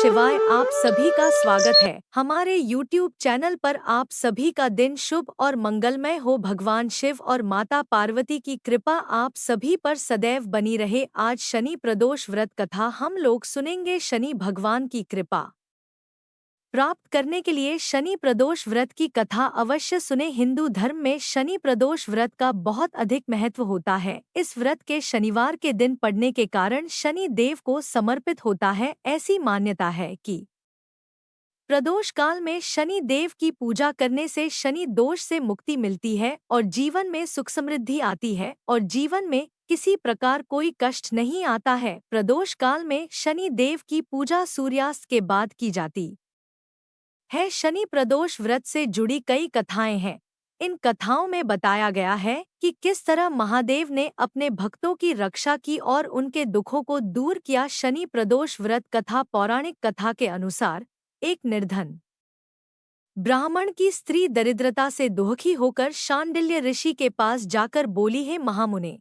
शिवाय। आप सभी का स्वागत है हमारे YouTube चैनल पर। आप सभी का दिन शुभ और मंगलमय हो। भगवान शिव और माता पार्वती की कृपा आप सभी पर सदैव बनी रहे। आज शनि प्रदोष व्रत कथा हम लोग सुनेंगे। शनि भगवान की कृपा प्राप्त करने के लिए शनि प्रदोष व्रत की कथा अवश्य सुने। हिंदू धर्म में शनि प्रदोष व्रत का बहुत अधिक महत्व होता है। इस व्रत के शनिवार के दिन पड़ने के कारण शनि देव को समर्पित होता है। ऐसी मान्यता है कि प्रदोष काल में शनि देव की पूजा करने से शनि दोष से मुक्ति मिलती है और जीवन में सुख समृद्धि आती है और जीवन में किसी प्रकार कोई कष्ट नहीं आता है। प्रदोष काल में शनि देव की पूजा सूर्यास्त के बाद की जाती है। शनि प्रदोष व्रत से जुड़ी कई कथाएं हैं। इन कथाओं में बताया गया है कि किस तरह महादेव ने अपने भक्तों की रक्षा की और उनके दुखों को दूर किया। शनि प्रदोष व्रत कथा पौराणिक कथा के अनुसार एक निर्धन ब्राह्मण की स्त्री दरिद्रता से दुखी होकर शांडिल्य ऋषि के पास जाकर बोली, हे महामुने,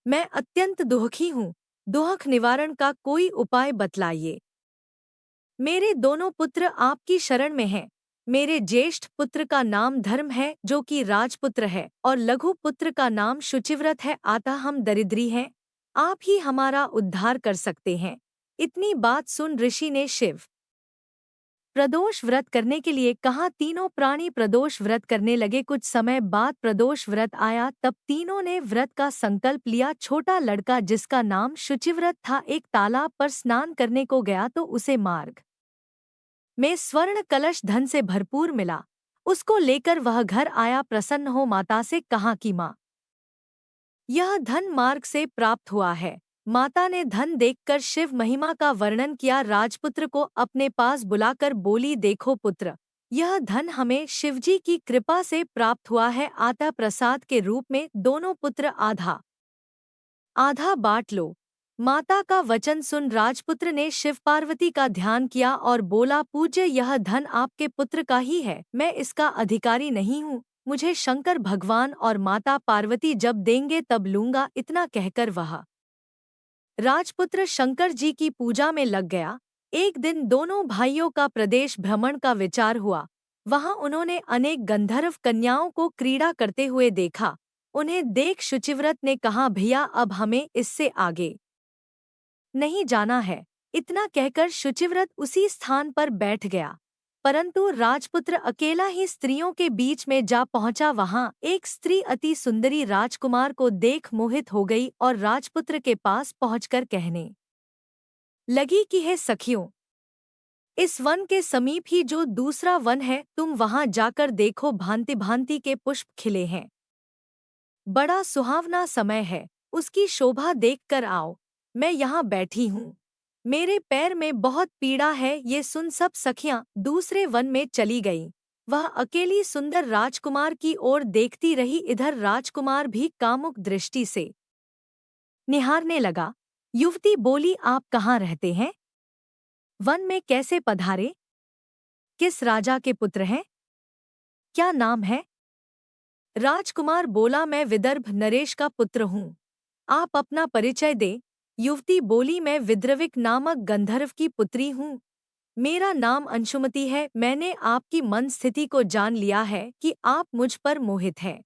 मैं अत्यंत दुखी हूँ, दुख निवारण का कोई उपाय बतलाइए। मेरे दोनों पुत्र आपकी शरण में हैं। मेरे ज्येष्ठ पुत्र का नाम धर्म है जो कि राजपुत्र है और लघु पुत्र का नाम शुचिव्रत है। अतः हम दरिद्री हैं, आप ही हमारा उद्धार कर सकते हैं। इतनी बात सुन ऋषि ने शिव प्रदोष व्रत करने के लिए कहा। तीनों प्राणी प्रदोष व्रत करने लगे। कुछ समय बाद प्रदोष व्रत आया, तब तीनों ने व्रत का संकल्प लिया। छोटा लड़का जिसका नाम शुचिव्रत था एक तालाब पर स्नान करने को गया तो उसे मार्ग में स्वर्ण कलश धन से भरपूर मिला। उसको लेकर वह घर आया। प्रसन्न हो माता से कहा कि माँ, यह धन मार्ग से प्राप्त हुआ है। माता ने धन देखकर शिव महिमा का वर्णन किया। राजपुत्र को अपने पास बुलाकर बोली, देखो पुत्र, यह धन हमें शिवजी की कृपा से प्राप्त हुआ है। आता प्रसाद के रूप में दोनों पुत्र आधा आधा बांट लो। माता का वचन सुन राजपुत्र ने शिव पार्वती का ध्यान किया और बोला, पूज्य, यह धन आपके पुत्र का ही है, मैं इसका अधिकारी नहीं हूँ। मुझे शंकर भगवान और माता पार्वती जब देंगे तब लूंगा। इतना कहकर वह राजपुत्र शंकर जी की पूजा में लग गया। एक दिन दोनों भाइयों का प्रदेश भ्रमण का विचार हुआ। वहां उन्होंने अनेक गंधर्व कन्याओं को क्रीड़ा करते हुए देखा। उन्हें देख शुचिव्रत ने कहा, भैया अब हमें इससे आगे नहीं जाना है। इतना कहकर शुचिव्रत उसी स्थान पर बैठ गया। परंतु राजपुत्र अकेला ही स्त्रियों के बीच में जा पहुंचा। वहां एक स्त्री अति सुंदरी राजकुमार को देख मोहित हो गई और राजपुत्र के पास पहुंचकर कहने लगी कि हे सखियों, इस वन के समीप ही जो दूसरा वन है, तुम वहां जाकर देखो, भांति भांति के पुष्प खिले हैं। बड़ा सुहावना समय है, उसकी शोभा देखकर आओ। मैं यहाँ बैठी हूँ, मेरे पैर में बहुत पीड़ा है। ये सुन सब सखियां दूसरे वन में चली गईं। वह अकेली सुंदर राजकुमार की ओर देखती रही। इधर राजकुमार भी कामुक दृष्टि से निहारने लगा। युवती बोली, आप कहाँ रहते हैं? वन में कैसे पधारे? किस राजा के पुत्र हैं? क्या नाम है? राजकुमार बोला, मैं विदर्भ नरेश का पुत्र हूँ। आप अपना परिचय दे। युवती बोली, मैं विद्रविक नामक गंधर्व की पुत्री हूँ। मेरा नाम अंशुमति है। मैंने आपकी मन स्थिति को जान लिया है कि आप मुझ पर मोहित हैं।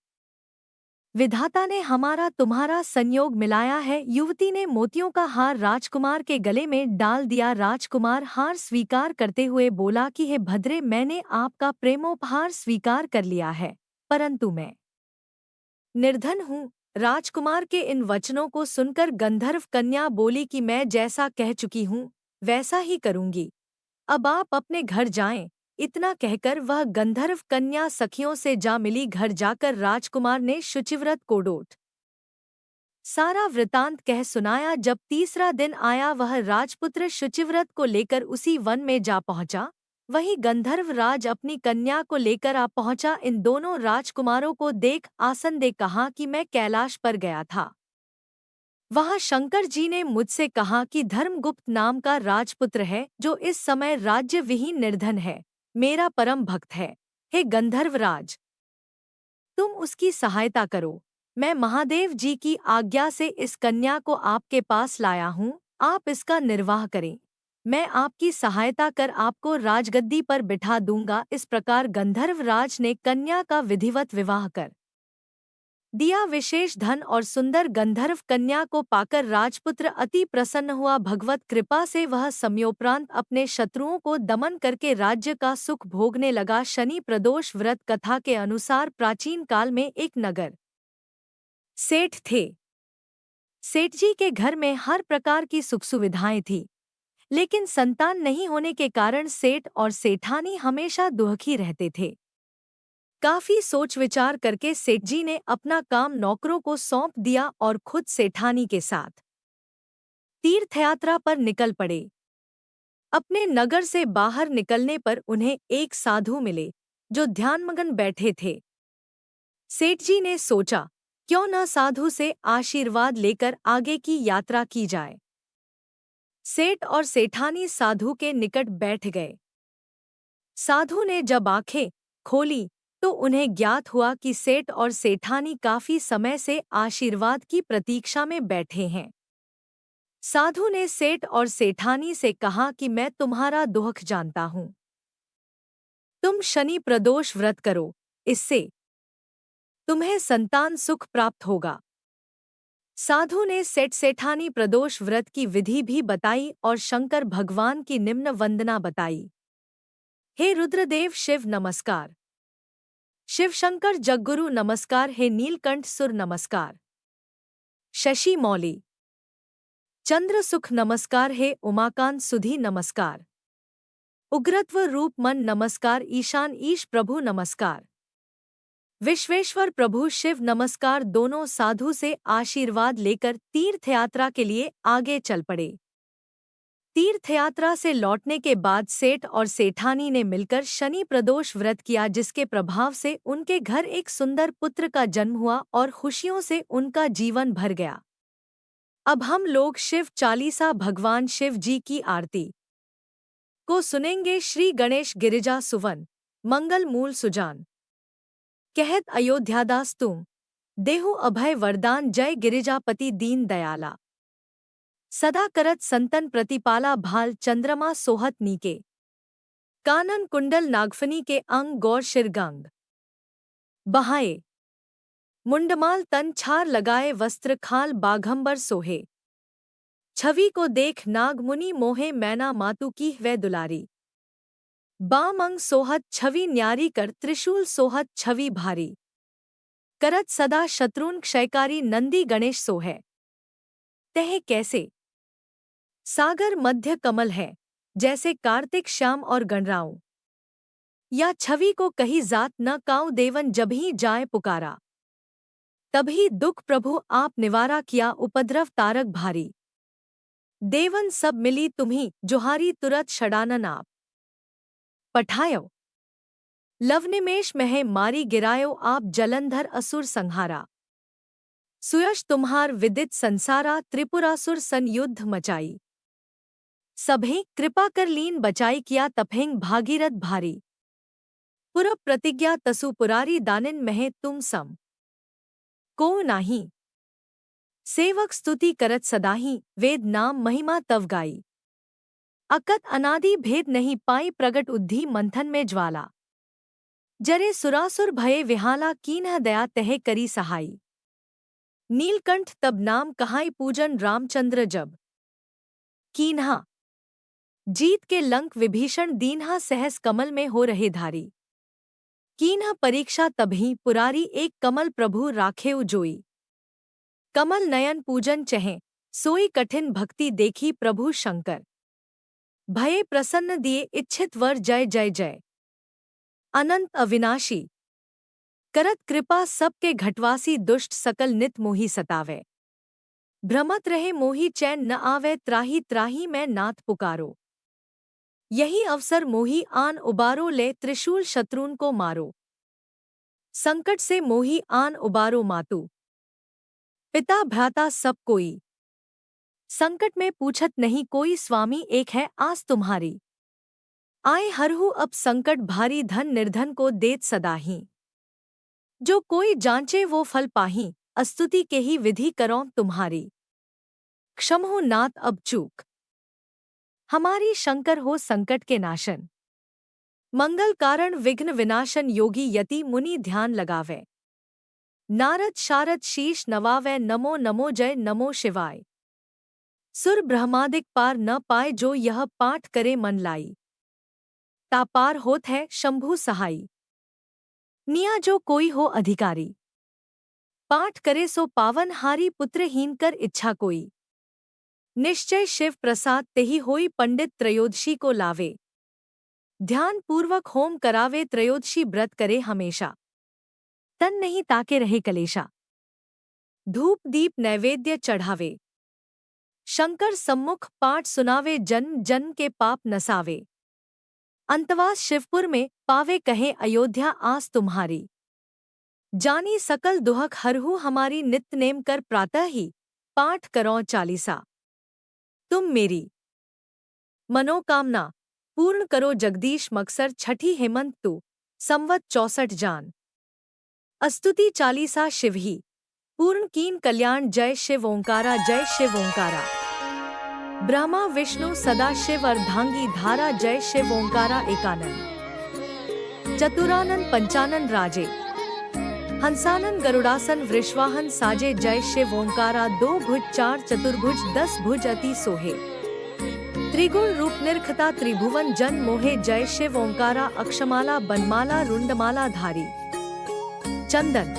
विधाता ने हमारा तुम्हारा संयोग मिलाया है। युवती ने मोतियों का हार राजकुमार के गले में डाल दिया। राजकुमार हार स्वीकार करते हुए बोला कि हे भद्रे, मैंने आपका प्रेमोपहार स्वीकार कर लिया है, परंतु मैं निर्धन हूँ। राजकुमार के इन वचनों को सुनकर गंधर्व कन्या बोली कि मैं जैसा कह चुकी हूँ वैसा ही करूँगी, अब आप अपने घर जाएं। इतना कहकर वह गंधर्व कन्या सखियों से जा मिली। घर जाकर राजकुमार ने शुचिव्रत को डोट सारा वृतांत कह सुनाया। जब तीसरा दिन आया, वह राजपुत्र शुचिव्रत को लेकर उसी वन में जा पहुंचा। वही गंधर्व राज अपनी कन्या को लेकर आ पहुंचा। इन दोनों राजकुमारों को देख आसंदे कहा कि मैं कैलाश पर गया था। वहाँ शंकर जी ने मुझसे कहा कि धर्मगुप्त नाम का राजपुत्र है जो इस समय राज्य विहीन निर्धन है, मेरा परम भक्त है। हे गंधर्वराज, तुम उसकी सहायता करो। मैं महादेव जी की आज्ञा से इस कन्या को आपके पास लाया हूँ, आप इसका निर्वाह करें। मैं आपकी सहायता कर आपको राजगद्दी पर बिठा दूंगा। इस प्रकार गंधर्व राज ने कन्या का विधिवत विवाह कर दिया। विशेष धन और सुंदर गंधर्व कन्या को पाकर राजपुत्र अति प्रसन्न हुआ। भगवत कृपा से वह समयोपरांत अपने शत्रुओं को दमन करके राज्य का सुख भोगने लगा। शनि प्रदोष व्रत कथा के अनुसार प्राचीन काल में एक नगर सेठ थे। सेठ जी के घर में हर प्रकार की सुख सुविधाएं थी, लेकिन संतान नहीं होने के कारण सेठ और सेठानी हमेशा दुखी रहते थे। काफी सोच विचार करके सेठ जी ने अपना काम नौकरों को सौंप दिया और खुद सेठानी के साथ तीर्थयात्रा पर निकल पड़े। अपने नगर से बाहर निकलने पर उन्हें एक साधु मिले जो ध्यानमग्न बैठे थे। सेठ जी ने सोचा, क्यों न साधु से आशीर्वाद लेकर आगे की यात्रा की जाए। सेठ और सेठानी साधु के निकट बैठ गए। साधु ने जब आंखें खोली तो उन्हें ज्ञात हुआ कि सेठ और सेठानी काफी समय से आशीर्वाद की प्रतीक्षा में बैठे हैं। साधु ने सेठ और सेठानी से कहा कि मैं तुम्हारा दुख जानता हूं। तुम शनि प्रदोष व्रत करो, इससे तुम्हें संतान सुख प्राप्त होगा। साधु ने सेठ सेठानी प्रदोष व्रत की विधि भी बताई और शंकर भगवान की निम्न वंदना बताई। हे रुद्रदेव शिव नमस्कार। शिव शंकर जगगुरु नमस्कार। हे नीलकंठ सुर नमस्कार। शशि मौली चंद्र सुख नमस्कार। हे उमाकांत सुधी नमस्कार। उग्रत्व रूप मन नमस्कार। ईशान ईश प्रभु नमस्कार। विश्वेश्वर प्रभु शिव नमस्कार। दोनों साधु से आशीर्वाद लेकर तीर्थयात्रा के लिए आगे चल पड़े। तीर्थयात्रा से लौटने के बाद सेठ और सेठानी ने मिलकर शनि प्रदोष व्रत किया, जिसके प्रभाव से उनके घर एक सुंदर पुत्र का जन्म हुआ और खुशियों से उनका जीवन भर गया। अब हम लोग शिव चालीसा भगवान शिव जी की आरती को सुनेंगे। श्री गणेश गिरिजा सुवन मंगल मूल सुजान कहत अयोध्यादास तुम देहु अभय वरदान। जय गिरिजापति दीन दयाला सदा करत संतन प्रतिपाला। भाल चंद्रमा सोहत नीके कानन कुंडल नागफनी के अंग गौर शिरगंग बहाए। मुंडमाल तन छार लगाए वस्त्र खाल बाघंबर सोहे। छवि को देख नाग मुनि मोहे मैना मातु की वै दुलारी। बाम अंग सोहत छवि न्यारी कर त्रिशूल सोहत छवि भारी। करत सदा शत्रुन क्षयकारी नंदी गणेश सोहै। तह कैसे सागर मध्य कमल है जैसे कार्तिक श्याम और गणराऊ। या छवि को कही जात न काऊ देवन जभी जाए पुकारा। तभी दुख प्रभु आप निवारा किया उपद्रव तारक भारी। देवन सब मिली तुम्ही जोहारी तुरत षडानन आप। पठायो लवनिमेष मह मारी गिरायो आप जलंधर असुर संहारा। सुयश तुम्हार विदित संसारा त्रिपुरासुर सन युद्ध मचाई। सभे कृपा कर लीन बचाई किया तपेंग भागीरथ भारी। पुरब प्रतिज्ञा तसु पुरारी दानिन मह तुम सम को नाही। सेवक स्तुति करत सदाही वेद नाम महिमा तव गाई। अकत अनादि भेद नहीं पाई प्रगट उद्धि मंथन में ज्वाला। जरे सुरासुर भये विहाला कीन्ह दया तह करी सहाई। नीलकंठ तब नाम कहाई पूजन रामचंद्र जब कीन्हा। जीत के लंक विभीषण दीन्हा सहस कमल में हो रहे धारी। कीन्ह परीक्षा तभी पुरारी एक कमल प्रभु राखेउ जोई। कमल नयन पूजन चहें सोई कठिन भक्ति देखी प्रभु शंकर। भये प्रसन्न दिए इच्छित वर जय जय जय। अनंत अविनाशी करत कृपा सबके घटवासी दुष्ट सकल नित मोही सतावे। भ्रमत रहे मोही चैन न आवे त्राही त्राही मैं नाथ पुकारो। यही अवसर मोही आन उबारो ले त्रिशूल शत्रुन को मारो। संकट से मोही आन उबारो मातु पिता भ्राता सब कोई। संकट में पूछत नहीं कोई स्वामी एक है आस तुम्हारी। आए हरहु अब संकट भारी धन निर्धन को देत सदाही। जो कोई जांचे वो फल पाही अस्तुति के ही विधि करों तुम्हारी। क्षमहु नाथ अब चूक हमारी शंकर हो संकट के नाशन। मंगल कारण विघ्न विनाशन योगी यति मुनि ध्यान लगावे। नारद शारद शीश नवावे नमो नमो जय नमो शिवाय। सुर ब्रह्मादिक पार न पाए जो यह पाठ करे मन लाई। ता पार होत है शंभु सहाई। निया जो कोई हो अधिकारी। पाठ करे सो पावन हारी पुत्रहीन कर इच्छा कोई। निश्चय शिव प्रसाद तेहि होई पंडित त्रयोदशी को लावे। ध्यान पूर्वक होम करावे त्रयोदशी व्रत करे हमेशा। तन नहीं ताके रहे कलेशा। धूप दीप नैवेद्य चढ़ावे। शंकर सम्मुख पाठ सुनावे जन्म जन्म के पाप नसावे। अंतवास शिवपुर में पावे कहे अयोध्या आस तुम्हारी। जानी सकल दुहक हरहु हमारी नित्य नेम कर प्रातः ही पाठ करो चालीसा। तुम मेरी मनोकामना पूर्ण करो जगदीश मकसर छठी हेमंत तू संवत 64 जान। अस्तुति चालीसा शिव ही पूर्ण कीन कल्याण जय शिव ओंकारा जय शिव ओंकारा। ब्रह्मा विष्णु सदा शिव अर्धांगी धारा जय शिव ओंकारा एकानन। चतुरानन पंचानन राजे हंसानन गरुड़ासन वृषवाहन साजे जय शिव ओंकारा। 2 भुज 4 चतुर्भुज 10 भुज अति सोहे। त्रिगुण रूप निर्खता त्रिभुवन जन मोहे जय शिव ओंकारा। अक्षमाला बनमाला रुंडमाला धारी चंदन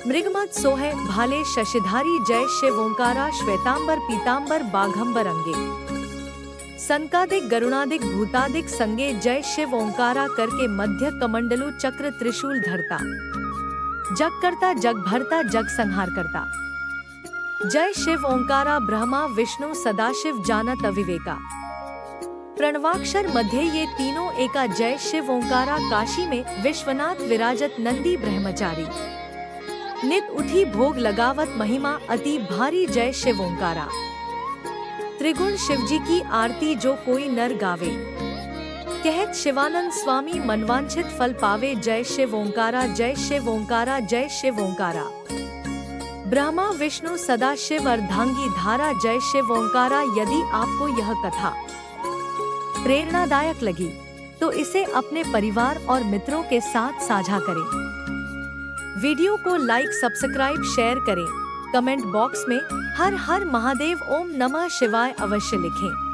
मृगमत सोहे भाले शशिधारी जय शिव ओंकारा। श्वेतांबर पीतांबर बाघंबर अंगे संकादिक गरुणादिक भूतादिक संगे जय शिव ओंकारा। करके मध्य कमंडलु चक्र त्रिशूल धरता जग करता जग भरता जग संहार करता जय शिव ओंकारा। ब्रह्मा विष्णु सदाशिव जानत अविवेका। प्रणवाक्षर मध्य ये तीनों एका जय शिव ओंकारा। काशी में विश्वनाथ विराजत नंदी ब्रह्मचारी। नित उठी भोग लगावत महिमा अति भारी जय शिव ओंकारा। त्रिगुण शिवजी की आरती जो कोई नर गावे। कहत शिवानंद स्वामी मनवांछित फल पावे जय शिव ओंकारा जय शिव ओंकारा जय शिव ओंकारा। ब्रह्मा विष्णु सदाशिव अर्धांगी धारा जय शिव ओंकारा। यदि आपको यह कथा प्रेरणादायक लगी तो इसे अपने परिवार और मित्रों के साथ साझा करें। वीडियो को लाइक सब्सक्राइब शेयर करें। कमेंट बॉक्स में हर हर महादेव ओम नमः शिवाय अवश्य लिखें।